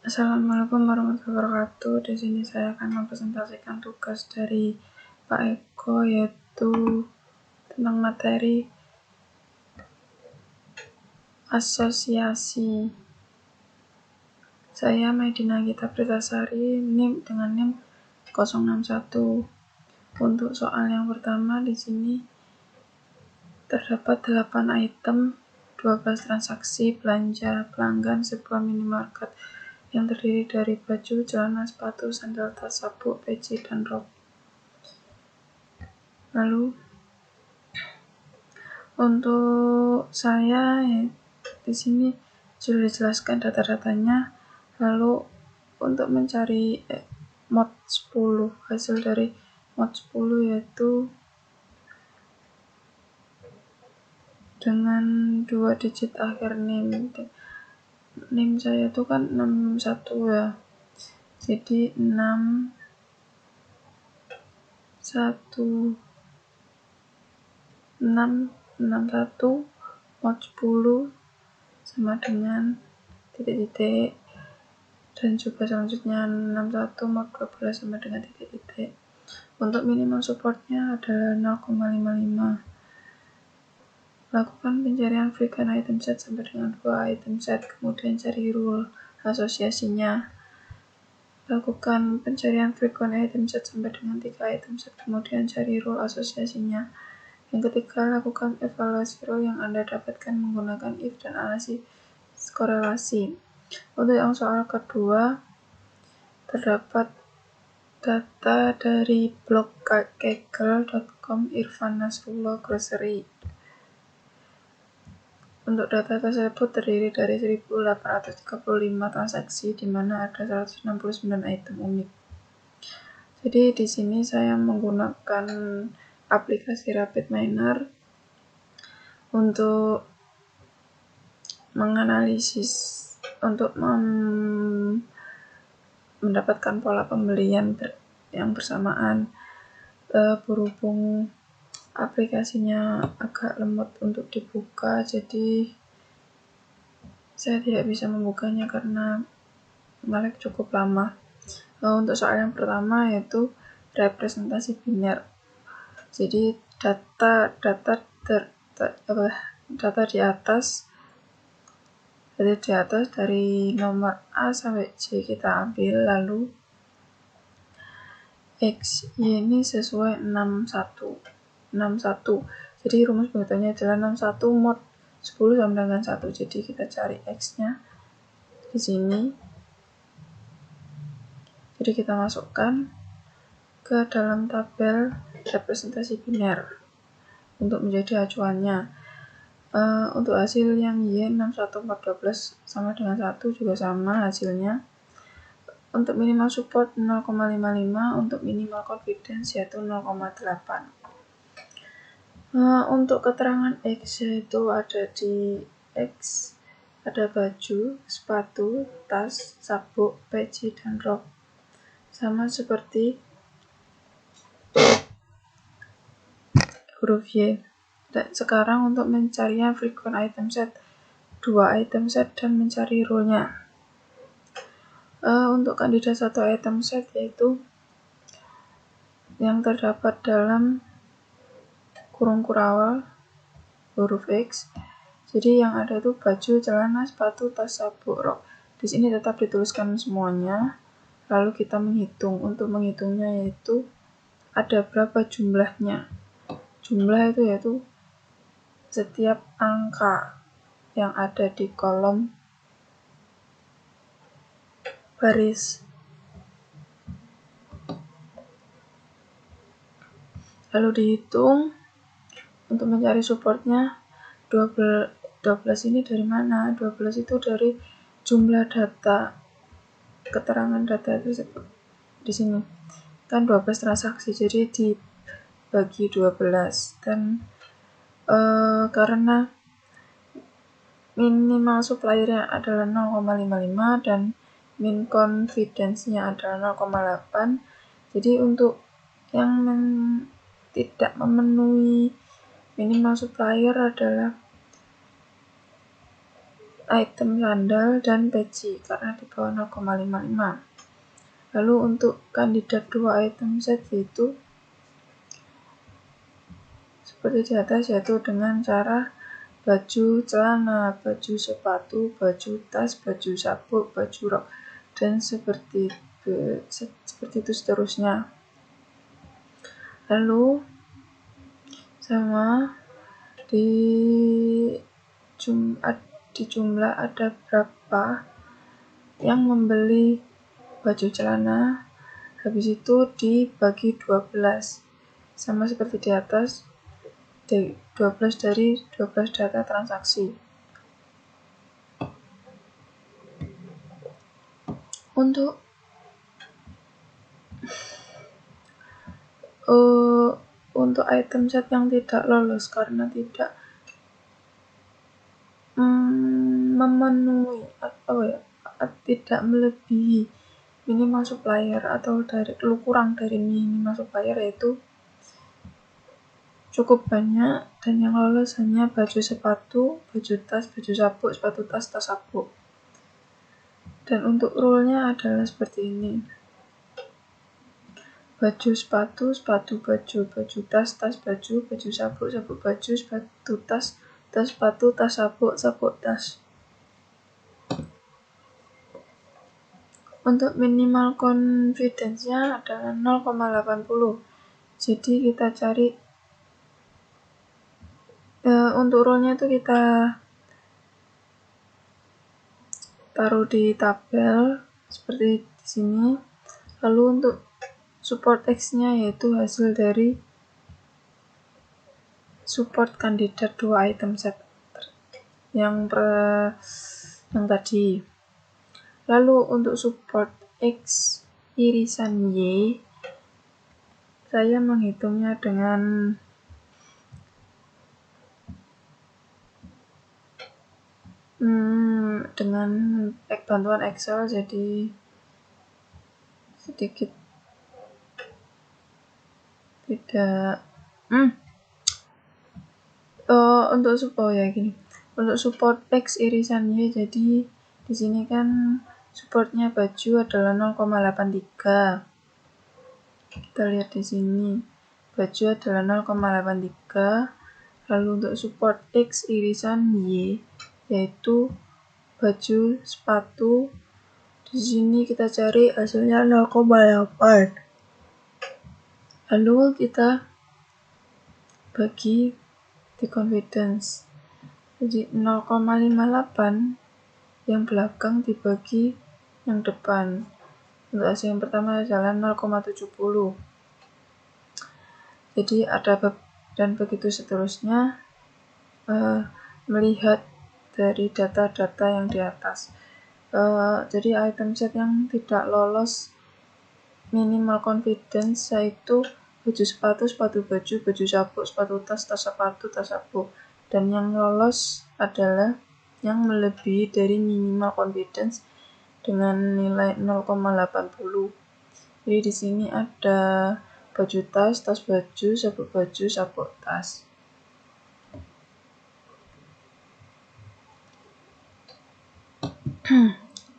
Assalamualaikum warahmatullahi wabarakatuh. Di sini saya akan mempresentasikan tugas dari Pak Eko, yaitu tentang materi asosiasi. Saya Maidina Gita Pritasari, NIM dengan NIM 061. Untuk soal yang pertama di sini terdapat 8 item, 12 transaksi belanja pelanggan sebuah minimarket yang terdiri dari baju, celana, sepatu, sandal, tas, sabuk, peci, dan rok. Lalu untuk saya di sini sudah dijelaskan data-datanya. Lalu untuk mencari mod 10, hasil dari mod 10 yaitu dengan 2 digit akhir NIM saya itu kan 61 ya, jadi 661 mod 10 sama dengan titik-titik, dan juga selanjutnya 61 mod 12 sama dengan titik-titik. Untuk minimal supportnya adalah 0,55. Lakukan pencarian frequent item set sampai dengan 2 item set, kemudian cari rule asosiasinya. Lakukan pencarian frequent item set sampai dengan 3 item set, kemudian cari rule asosiasinya. Yang ketiga, lakukan evaluasi rule yang Anda dapatkan menggunakan if dan analisis korelasi. Untuk yang soal kedua, terdapat data dari blog kaggle.com Irfan Nasrullah Grocery. Untuk data tersebut terdiri dari 1835 transaksi, di mana ada 169 item unik. Jadi di sini saya menggunakan aplikasi Rapid Miner untuk menganalisis, untuk mendapatkan pola pembelian yang bersamaan. Berhubung aplikasinya agak lemot untuk dibuka, jadi saya tidak bisa membukanya karena nge-lag cukup lama. Untuk soal yang pertama yaitu representasi biner. Jadi data di atas dari nomor A sampai C kita ambil, lalu X, Y ini sesuai 61. Jadi rumus penghitungnya adalah 61 mod 10 sama dengan 1. Jadi kita cari X-nya di sini. Jadi kita masukkan ke dalam tabel representasi biner untuk menjadi acuannya. Untuk hasil yang Y 61 mod 12 sama dengan 1 juga sama hasilnya. Untuk minimal support 0,55, untuk minimal confidence yaitu 0,8. Untuk keterangan X yaitu ada di X ada baju, sepatu, tas, sabuk, peci, dan rok. Sama seperti huruf Y. Sekarang untuk mencarinya frequent item set, 2 item set dan mencari rule-nya. Untuk kandidat 1 item set yaitu yang terdapat dalam kurung kurawal huruf X. Jadi yang ada itu baju, celana, sepatu, tas, sabuk, rok. Di sini tetap dituliskan semuanya. Lalu kita menghitung. Untuk menghitungnya yaitu ada berapa jumlahnya. Jumlah itu yaitu setiap angka yang ada di kolom baris. Lalu dihitung untuk mencari supportnya. 12 ini dari mana? 12 itu dari jumlah data, keterangan data tersebut. Di sini kan 12 transaksi, jadi dibagi 12, dan karena minimal suppliernya adalah 0,55 dan min confidence-nya adalah 0,8, jadi untuk yang tidak memenuhi minimal supplier adalah item sandal dan peci karena di bawah 0,55. Lalu untuk kandidat 2 item set yaitu seperti di atas, yaitu dengan cara baju celana, baju sepatu, baju tas, baju sabuk, baju rok, dan seperti itu seterusnya. Lalu sama di jumlah ada berapa yang membeli baju celana, habis itu dibagi 12 sama seperti di atas, 12 dari 12 data transaksi. Untuk item set yang tidak lolos karena tidak memenuhi atau tidak melebihi minimal supplier atau kurang dari minimal supplier, yaitu cukup banyak dan yang lolos hanya baju sepatu, baju tas, baju sabuk, sepatu tas, tas sabuk. Dan untuk rule-nya adalah seperti ini: baju sepatu, sepatu baju, baju tas, tas baju, baju sabuk, sabuk baju, sepatu tas, tas sepatu, tas sabuk, sabuk tas. Untuk minimal confidence-nya adalah 0,80. Jadi kita cari untuk rule-nya itu kita taruh di tabel seperti di sini. Lalu untuk support X-nya yaitu hasil dari support kandidat 2 item set yang tadi. Lalu untuk support X irisan Y, saya menghitungnya dengan bantuan Excel, jadi sedikit tidak untuk support X irisan Y, jadi di sini kan supportnya baju adalah 0,83. Kita lihat di sini baju adalah 0,83. Lalu untuk support X irisan Y yaitu baju sepatu, di sini kita cari hasilnya 0,8. Lalu kita bagi di confidence, jadi 0,58 yang belakang dibagi yang depan. Untuk hasil yang pertama adalah 0,70. Jadi ada dan begitu seterusnya, melihat dari data-data yang di atas. Jadi item set yang tidak lolos minimal confidence yaitu baju sepatu, sepatu baju, baju sabuk, sepatu tas, tas sepatu, tas sabuk. Dan yang lolos adalah yang melebihi dari minimal confidence dengan nilai 0,80. Jadi di sini ada baju tas, tas baju, sabuk baju, sabuk tas.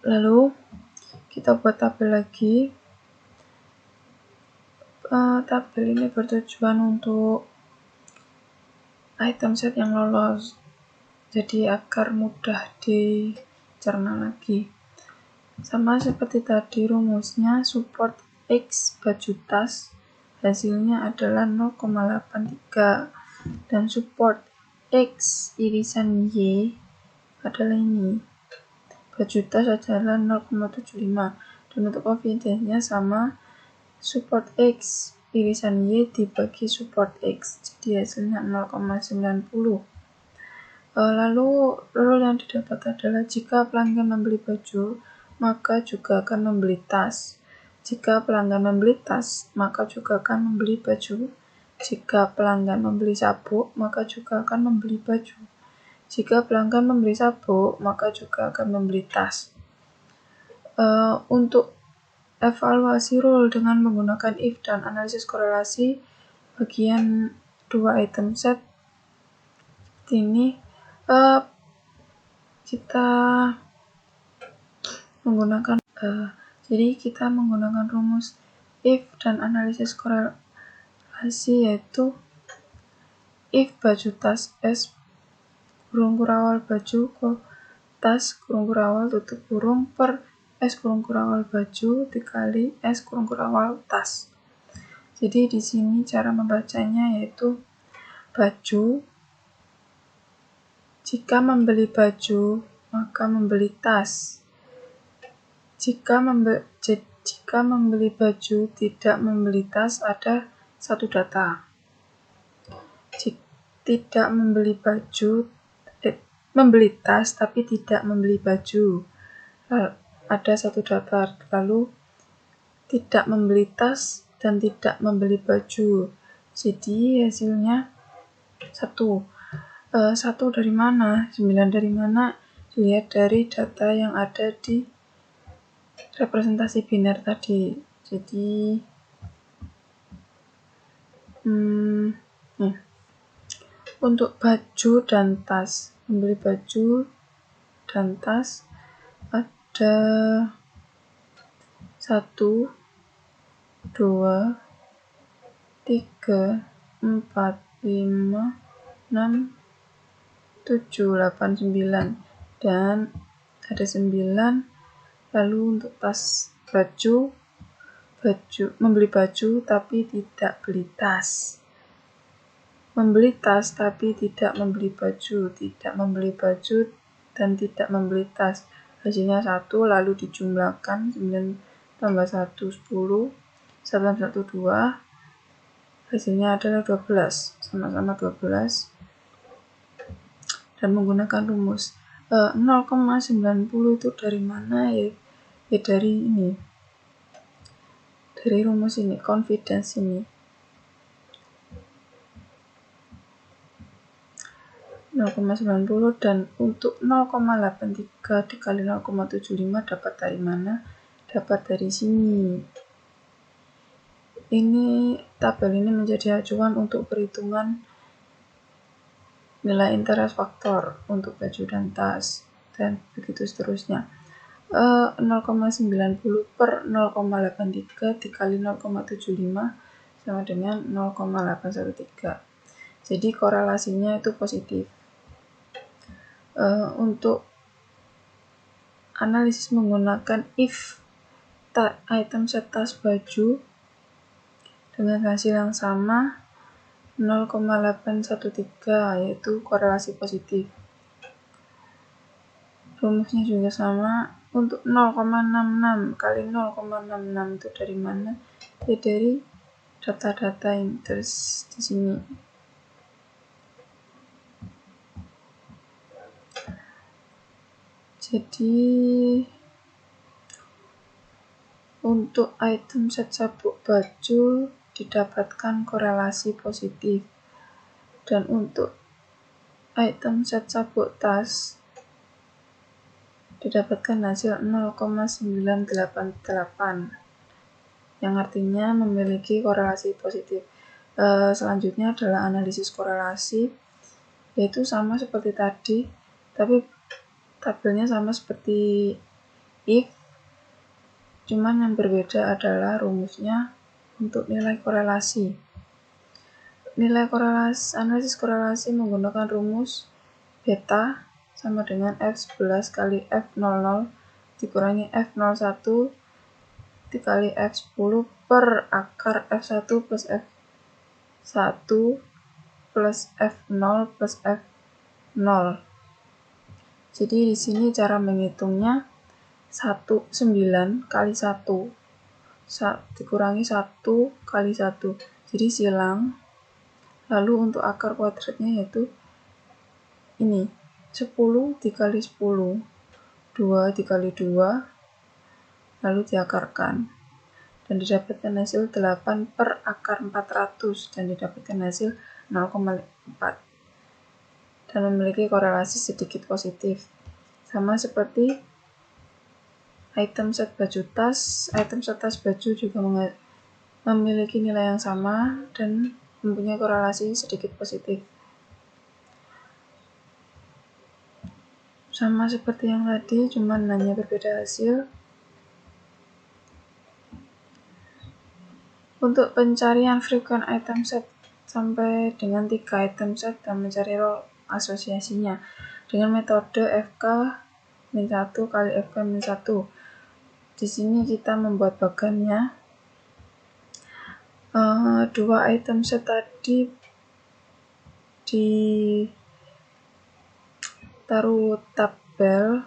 Lalu kita buat tabel lagi. Tabel ini bertujuan untuk item set yang lolos, jadi agar mudah dicerna lagi. Sama seperti tadi rumusnya, support X baju tas hasilnya adalah 0,83 dan support X irisan Y adalah ini, baju tas adalah 0,75. Dan untuk confidence-nya sama, support X irisan Y dibagi support X, jadi hasilnya 0,90. Lalu rule yang didapat adalah jika pelanggan membeli baju, maka juga akan membeli tas. Jika pelanggan membeli tas, maka juga akan membeli baju. Jika pelanggan membeli sabuk, maka juga akan membeli baju. Jika pelanggan membeli sabuk, maka juga akan membeli tas. Untuk evaluasi rule dengan menggunakan if dan analisis korelasi bagian 2 item set ini, kita menggunakan rumus if dan analisis korelasi, yaitu if baju tas S kurung kurawal baju tas kurung kurawal tutup kurung per S kurung kurawal baju dikali S kurung kurawal tas. Jadi di sini cara membacanya yaitu baju, jika membeli baju maka membeli tas. Jika membeli baju tidak membeli tas, ada satu data. Tidak membeli baju, membeli tas tapi tidak membeli baju, ada satu data. Lalu tidak membeli tas dan tidak membeli baju, jadi hasilnya 1. 1 dari mana? 9 dari mana? Dilihat dari data yang ada di representasi biner tadi. Jadi untuk baju dan tas, membeli baju dan tas ada 1, 2, 3, 4, 5, 6, 7, 8, 9 dan ada 9. Lalu untuk tas membeli baju tapi tidak beli tas, membeli tas tapi tidak membeli baju, tidak membeli baju dan tidak membeli tas, hasilnya 1. Lalu dijumlahkan 9 tambah 1 10, 1 tambah 1 2, hasilnya adalah 12, sama-sama 12. Dan menggunakan rumus 0,90 itu dari mana ya? Ya dari ini, dari rumus ini, confidence ini. 0,90 dan untuk 0,83 dikali 0,75 dapat dari mana? Dapat dari sini. Tabel ini menjadi acuan untuk perhitungan nilai interest faktor untuk baju dan tas dan begitu seterusnya. 0,90 per 0,83 dikali 0,75 sama dengan 0,813. Jadi korelasinya itu positif. Untuk analisis menggunakan if item set tas baju dengan hasil yang sama 0,813, yaitu korelasi positif. Rumusnya juga sama. Untuk 0,66 kali 0,66 itu dari mana? Ya dari data-data yang terus di sini. Jadi untuk item set sabuk baju didapatkan korelasi positif, dan untuk item set sabuk tas didapatkan hasil 0,988 yang artinya memiliki korelasi positif. Selanjutnya adalah analisis korelasi, yaitu sama seperti tadi, tapi tabelnya sama seperti if, cuman yang berbeda adalah rumusnya untuk nilai korelasi. Analisis korelasi menggunakan rumus beta sama dengan F11 kali F00 dikurangi F01 dikali F10 per akar F1 plus F1 plus F0 plus F0. Jadi di sini cara menghitungnya 9 kali 1 dikurangi 1 kali 1, jadi silang. Lalu untuk akar kuadratnya yaitu ini 10 dikali 10, 2 dikali 2, lalu diakarkan dan didapatkan hasil 8 per akar 400 dan didapatkan hasil 0,4 dan memiliki korelasi sedikit positif. Sama seperti item set tas baju juga memiliki nilai yang sama dan mempunyai korelasi sedikit positif. Sama seperti yang tadi, cuman hanya berbeda hasil. Untuk pencarian frequent item set sampai dengan 3 item set dan mencari role asosiasinya dengan metode FK-1 kali FK-1. Di sini kita membuat bagannya. 2 item set tadi ditaruh tabel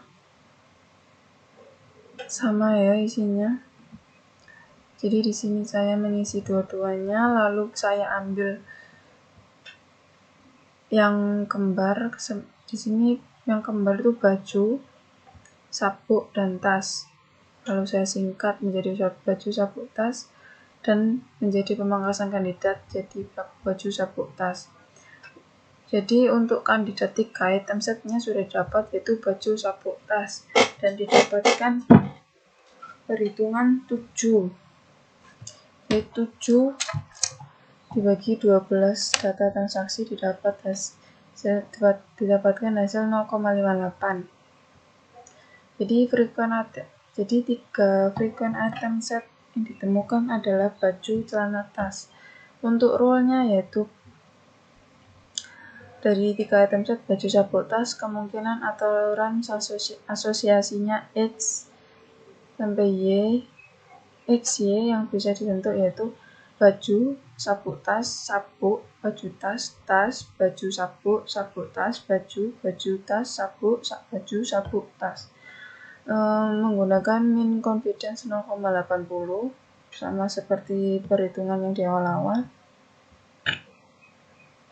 sama ya isinya. Jadi di sini saya mengisi dua-duanya, lalu saya ambil yang kembar. Di sini yang kembar itu baju, sabuk, dan tas. Lalu saya singkat menjadi baju, sabuk, tas, dan menjadi pemangkasan kandidat jadi baju, sabuk, tas. Jadi untuk kandidat 3 item setnya sudah dapat, yaitu baju, sabuk, tas, dan didapatkan perhitungan 7. Yaitu 7 dibagi 12 data transaksi didapatkan hasil 0,58. Jadi 3 frequent item set yang ditemukan adalah baju, celana, tas. Untuk rule-nya yaitu dari 3 item set baju, sabuk, tas, kemungkinan aturan asosiasinya X sampai Y. XY yang bisa dibentuk yaitu baju, sabuk, tas, sabuk, baju, tas, tas, baju, sabuk, sabuk, tas, baju, tas, sabuk, baju, sabuk, tas. Menggunakan min confidence 0,80 sama seperti perhitungan yang di awal-awal.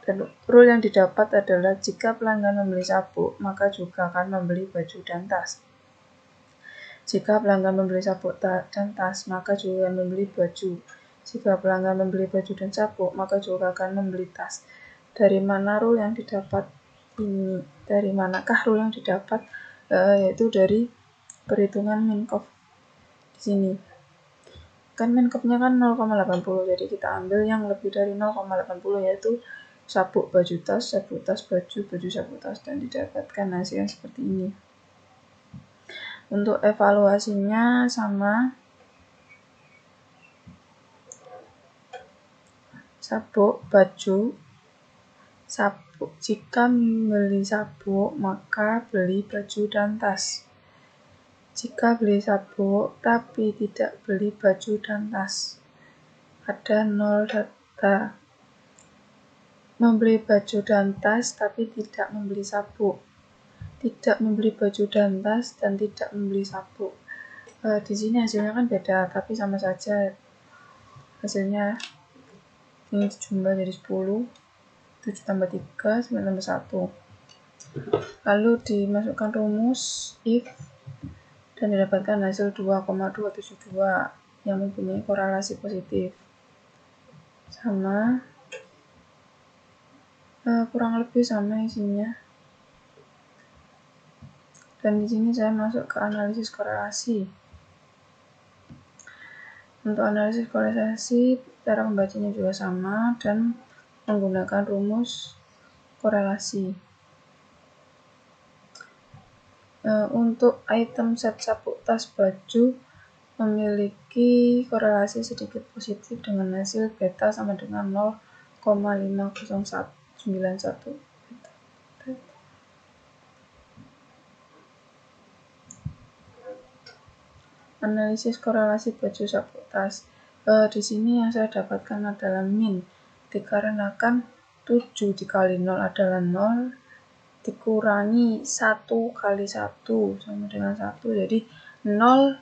Dan rule yang didapat adalah jika pelanggan membeli sabuk, maka juga akan membeli baju dan tas. Jika pelanggan membeli sabuk dan tas, maka juga akan membeli baju. Jika pelanggan membeli baju dan sabuk, maka juga akan membeli tas. Dari mana rule yang didapat ini? Dari manakah rule yang didapat? Yaitu dari perhitungan min-cof di sini. Kan min-cofnya kan 0,80, jadi kita ambil yang lebih dari 0,80 yaitu sabuk, baju, tas, sabuk, tas, baju, sabuk, tas, dan didapatkan hasil yang seperti ini. Untuk evaluasinya sama, sabuk, baju, sabuk. Jika beli sabuk, maka beli baju dan tas. Jika beli sabuk tapi tidak beli baju dan tas, ada 0 data. Membeli baju dan tas tapi tidak membeli sabuk, tidak membeli baju dan tas, dan tidak membeli sabuk. Di sini hasilnya kan beda, tapi sama saja hasilnya. Ini dijumlah jadi 10, 7 tambah 3, 9 tambah 1. Lalu dimasukkan rumus if dan didapatkan hasil 2,272 yang mempunyai korelasi positif. Sama, kurang lebih sama isinya. Dan di sini saya masuk ke analisis korelasi. Untuk analisis korelasi, cara membacanya juga sama dan menggunakan rumus korelasi. Untuk item set sabuk, tas, baju memiliki korelasi sedikit positif dengan hasil beta sama dengan 0,5091. Analisis korelasi baju, sabuk, tas. Di sini yang saya dapatkan adalah min, dikarenakan 7 dikali 0 adalah 0, dikurangi 1 kali 1 sama dengan 1, jadi 0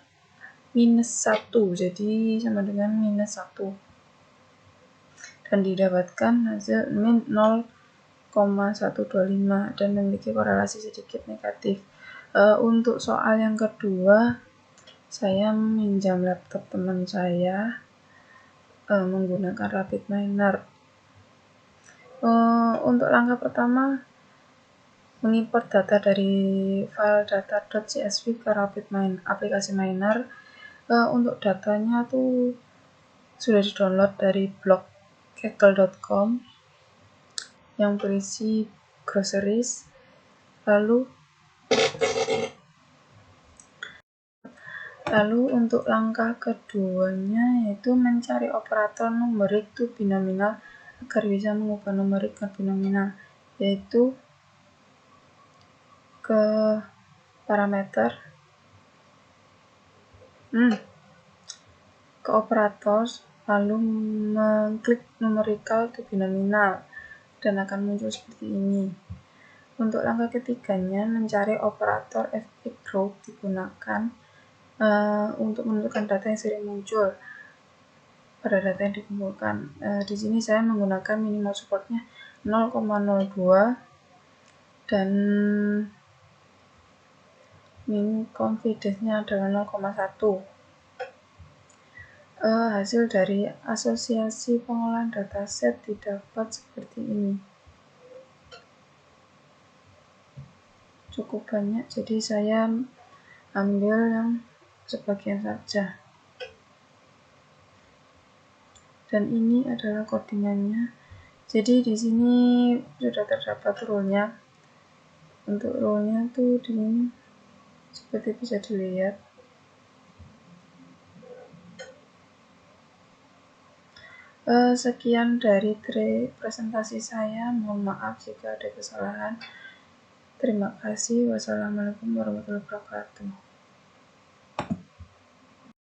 minus 1, jadi sama dengan minus 1. Dan didapatkan hasil min 0,125 dan memiliki korelasi sedikit negatif. Untuk soal yang kedua, saya minjam laptop teman saya menggunakan RapidMiner. Untuk langkah pertama, mengimport data dari file data.csv ke aplikasi Miner. Untuk datanya tuh sudah di-download dari blog kaggle.com yang berisi groceries. Lalu Lalu untuk langkah keduanya yaitu mencari operator numerik to binominal agar bisa mengubah numerik ke binominal, yaitu ke parameter ke operator, lalu mengklik numerical to binominal dan akan muncul seperti ini. Untuk langkah ketiganya, mencari operator fpic group digunakan untuk menentukan data yang sering muncul pada data yang dikumpulkan. Di sini saya menggunakan minimal supportnya 0,02 dan min confidence-nya adalah 0,1. Hasil dari asosiasi pengolahan dataset didapat seperti ini. Cukup banyak, jadi saya ambil yang sebagian saja. Dan ini adalah codingannya. Jadi di sini sudah terdapat rule-nya. Untuk rule-nya tuh di sini seperti bisa dilihat. Sekian dari presentasi saya. Mohon maaf jika ada kesalahan. Terima kasih. Wassalamualaikum warahmatullahi wabarakatuh.